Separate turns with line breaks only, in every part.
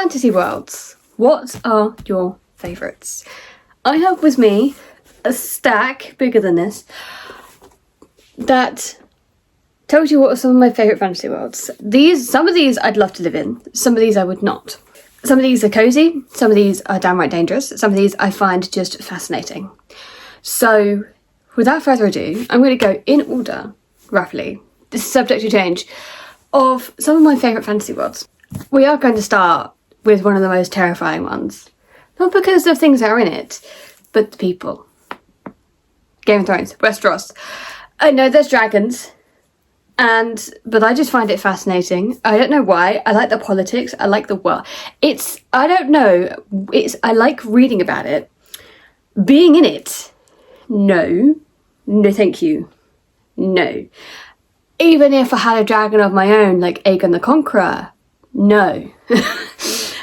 fantasy worlds. What are your favourites? I have with me a stack bigger than this that tells you what are some of my favourite fantasy worlds. Some of these I'd love to live in, some of these I would not. Some of these are cosy, some of these are downright dangerous, some of these I find just fascinating. So without further ado, I'm going to go in order, roughly, this is subject to change, of some of my favourite fantasy worlds. We are going to start with one of the most terrifying ones. Not because of things that are in it, but the people. Game of Thrones, Westeros. I know there's dragons, but I just find it fascinating. I don't know why. I like the politics. I like the world. I don't know. I like reading about it. Being in it, no. No, thank you. No. Even if I had a dragon of my own, like Aegon the Conqueror, no.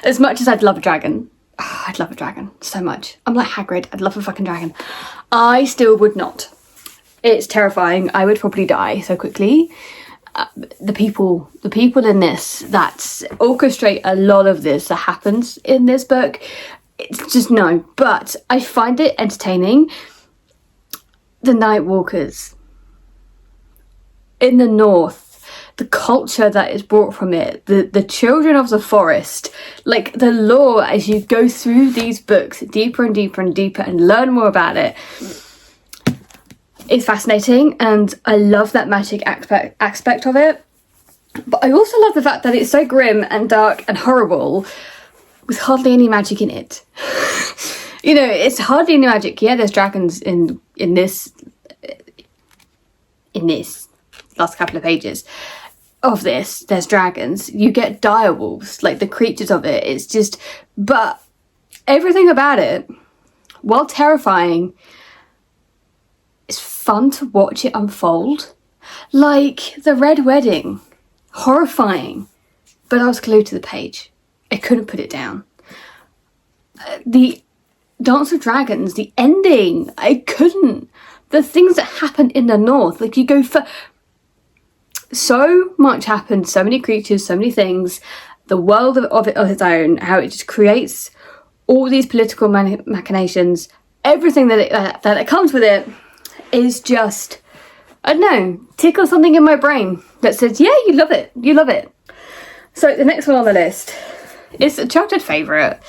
As much as I'd love a dragon. Oh, I'd love a dragon so much. I'm like Hagrid. I'd love a fucking dragon. I still would not. It's terrifying. I would probably die so quickly. The people in this that orchestrate a lot of this that happens in this book, it's just no. But I find it entertaining. The Night Walkers in the north, the culture that is brought from it, the children of the forest, like the lore as you go through these books deeper and deeper and deeper and learn more about it. It's fascinating, and I love that magic aspect of it. But I also love the fact that it's so grim and dark and horrible with hardly any magic in it. You know, it's hardly any magic. Yeah, there's dragons in this last couple of pages of this. There's dragons. You get direwolves, like the creatures of it. It's just, but everything about it, while terrifying, it's fun to watch it unfold. Like the Red Wedding, horrifying, but I was glued to the page. I couldn't put it down. The Dance of Dragons, the ending, I couldn't. The things that happen in the north, like you go for so much happens, so many creatures, so many things, the world of its own, how it just creates all these political machinations, everything that it comes with it is just, I don't know, tickle something in my brain that says, yeah, you love it. So the next one on the list is a childhood favourite.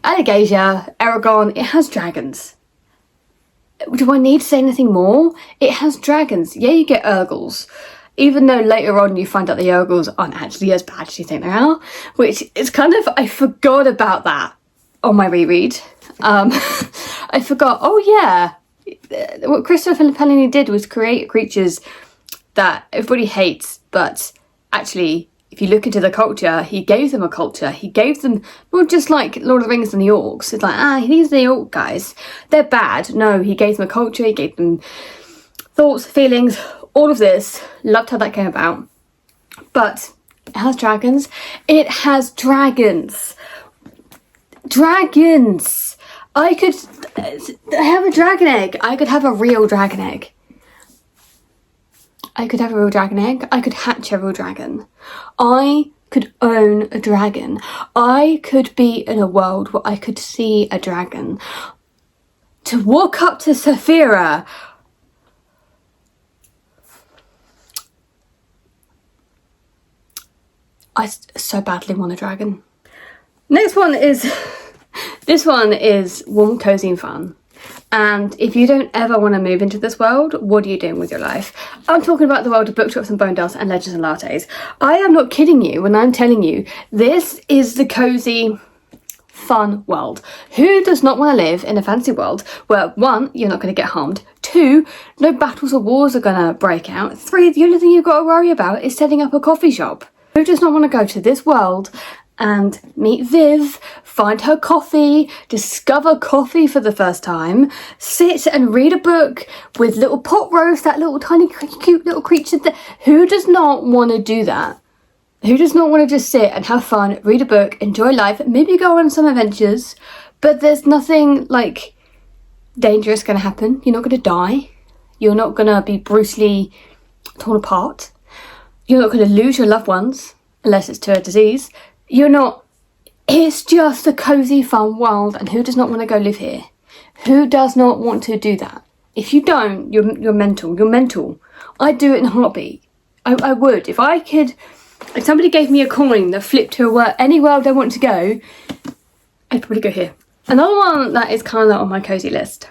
Allegasia, Aragon, it has dragons. Do I need to say anything more? It has dragons. Yeah, you get Urgles. Even though later on you find out the Urgles aren't actually as bad as you think they are. Which is kind of, I forgot about that on my reread. I forgot, oh yeah. What Christopher Paolini did was create creatures that everybody hates, but actually, if you look into the culture, he gave them a culture. He gave them, not just like Lord of the Rings and the orcs. It's like, these are the orc guys. They're bad. No, he gave them a culture. He gave them thoughts, feelings, all of this. Loved how that came about. But it has dragons. It has dragons. Dragons. I could have a dragon egg. I could have a real dragon egg. I could have a real dragon egg. I could hatch a real dragon. I could own a dragon. I could be in a world where I could see a dragon. To walk up to Saphira. I so badly want a dragon. Next one is, this one is warm, cozy and fun. And if you don't ever want to move into this world, what are you doing with your life? I'm talking about the world of bookshops and bone dust and legends and lattes. I am not kidding you when I'm telling you this is the cozy, fun world. Who does not want to live in a fancy world where 1, you're not going to get harmed, 2, no battles or wars are going to break out, 3, the only thing you've got to worry about is setting up a coffee shop? Who does not want to go to this world and meet Viv, find her coffee, discover coffee for the first time, sit and read a book with little pot roast, that little tiny cute little creature there. Who does not want to do that? Who does not want to just sit and have fun, read a book, enjoy life, maybe go on some adventures, but there's nothing like dangerous going to happen. You're not going to die. You're not going to be brutally torn apart. You're not going to lose your loved ones unless it's to a disease. You're not It's just a cozy, fun world, and who does not want to go live here? Who does not want to do that? If you don't, you're mental. You're mental. I'd do it in a heartbeat. I would. If somebody gave me a coin that flipped to any world I want to go, I'd probably go here. Another one that is kind of on my cozy list.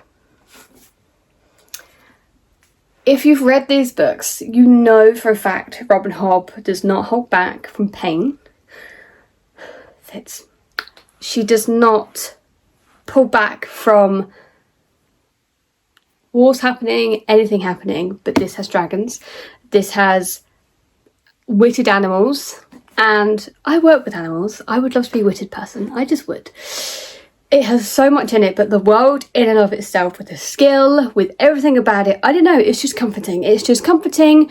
If you've read these books, you know for a fact Robin Hobb does not hold back from pain. She does not pull back from wars happening, anything happening, but this has dragons. This has witted animals, and I work with animals. I would love to be a witted person. I just would. It has so much in it, but the world in and of itself, with the skill, with everything about it, I don't know, it's just comforting. It's just comforting,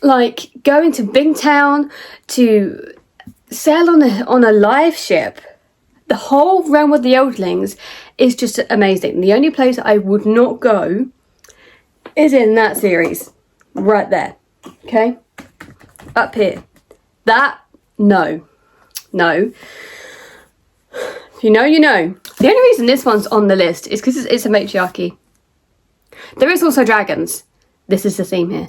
like going to Bingtown, to sail on a live ship. The whole realm of the Eldlings is just amazing. The only place I would not go is in that series. Right there. Okay? Up here. That, no. No. If you know, you know. The only reason this one's on the list is because it's a matriarchy. There is also dragons. This is the theme here.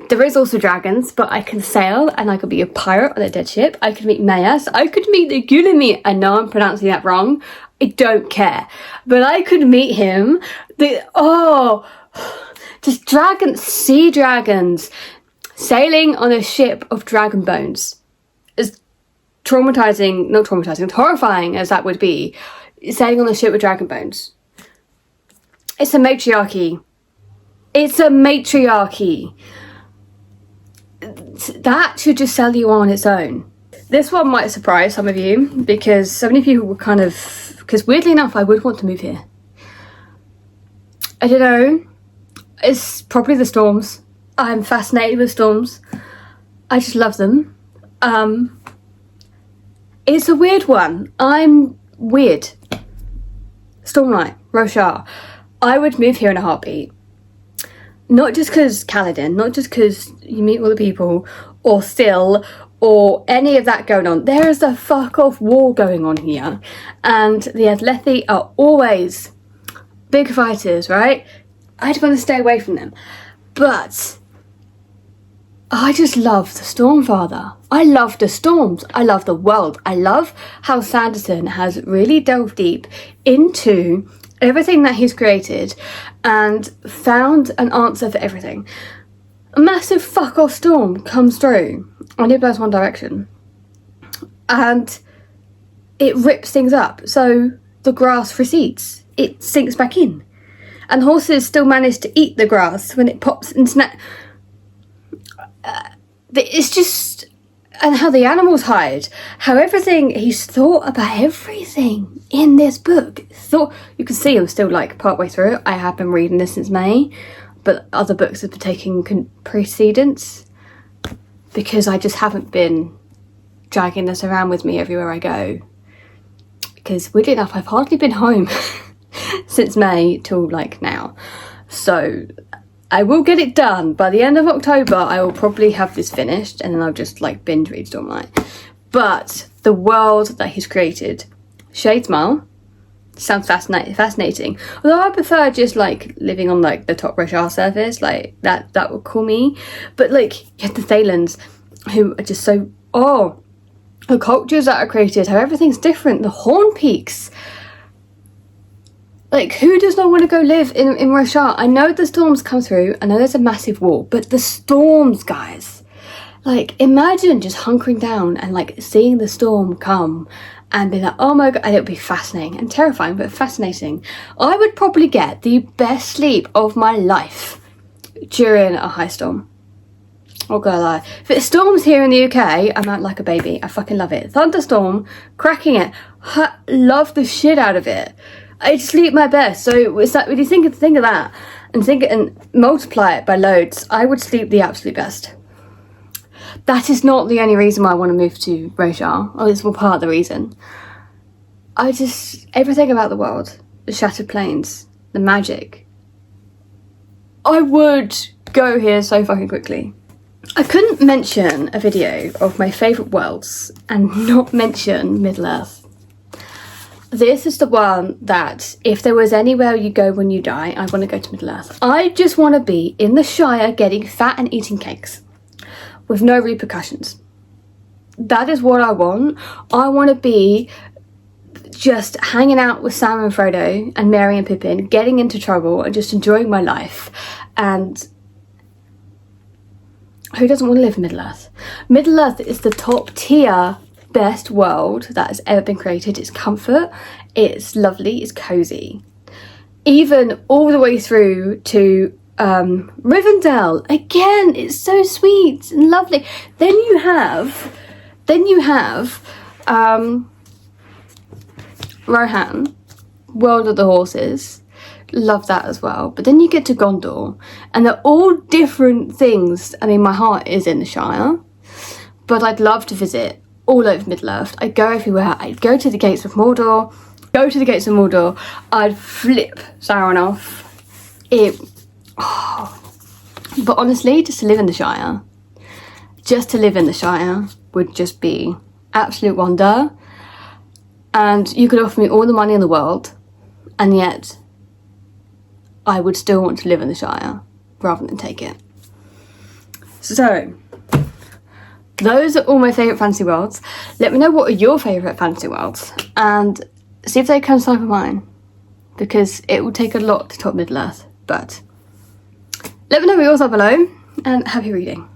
There is also dragons, but I can sail and I could be a pirate on a dead ship. I could meet Maias. I could meet the Guillemot. I know I'm pronouncing that wrong. I don't care. But I could meet him. Just dragons, sea dragons, sailing on a ship of dragon bones. As horrifying as that would be, sailing on a ship with dragon bones. It's a matriarchy. It's a matriarchy. That should just sell you on its own. This one might surprise some of you because so many people were because weirdly enough, I would want to move here. I don't know. It's probably the storms. I'm fascinated with storms. I just love them. It's a weird one. I'm weird. Stormlight, Roshar. I would move here in a heartbeat. Not just because Kaladin, not just because you meet all the people, or Syl, or any of that going on. There is a fuck off war going on here. And the Adlethi are always big fighters, right? I'd want to stay away from them. But I just love the Stormfather. I love the storms. I love the world. I love how Sanderson has really delved deep into everything that he's created and found an answer for everything. A massive fuck off storm comes through and it blows one direction and it rips things up, so the grass recedes, it sinks back in, and horses still manage to eat the grass when it pops and snap. It's just, and how the animals hide, how everything, he's thought about everything in this book. You can see I'm still like part way through it. I have been reading this since May, but other books have been taking precedence because I just haven't been dragging this around with me everywhere I go. Because weirdly enough, I've hardly been home since May till like now. So I will get it done. By the end of October, I will probably have this finished and then I'll just like binge read Stormlight. But the world that he's created, Shadesmar, sounds fascinating. Although I prefer just like living on like the top Roshar surface, like that would cool me. But like you have the Thalens who are just so, the cultures that are created, how everything's different, the Horn Peaks. Like, who does not want to go live in Roshar? I know the storms come through, I know there's a massive war, but the storms, guys. Like, imagine just hunkering down and, like, seeing the storm come and be like, oh my god, and it would be fascinating and terrifying, but fascinating. I would probably get the best sleep of my life during a high storm. Not gonna lie. If it storms here in the UK, I'm out like a baby. I fucking love it. Thunderstorm, cracking it. Love the shit out of it. I sleep my best. So it's like when you think of that and multiply it by loads, I would sleep the absolute best. That is not the only reason why I want to move to Roshar. Oh, it's one part of the reason. Everything about the world, the Shattered Plains, the magic. I would go here so fucking quickly. I couldn't mention a video of my favourite worlds and not mention Middle-earth. This is the one that, if there was anywhere you go when you die, I want to go to Middle-earth. I just want to be in the Shire getting fat and eating cakes with no repercussions. That is what I want. I want to be just hanging out with Sam and Frodo and Merry and Pippin, getting into trouble and just enjoying my life. And who doesn't want to live in Middle-earth? Middle-earth is the top tier best world that has ever been created. It's comfort, it's lovely, it's cozy. Even all the way through to Rivendell. Again, it's so sweet and lovely. Then you have Rohan, World of the Horses. Love that as well. But then you get to Gondor, and they're all different things. I mean, my heart is in the Shire, but I'd love to visit all over Middle-earth. I'd go everywhere. I'd go to the gates of Mordor. I'd flip Sauron off. But honestly, just to live in the Shire, would just be absolute wonder. And you could offer me all the money in the world, and yet I would still want to live in the Shire rather than take it. So those are all my favourite fantasy worlds. Let me know what are your favourite fantasy worlds and see if they coincide with mine, because it will take a lot to top Middle-earth. But let me know what yours are below, and happy reading.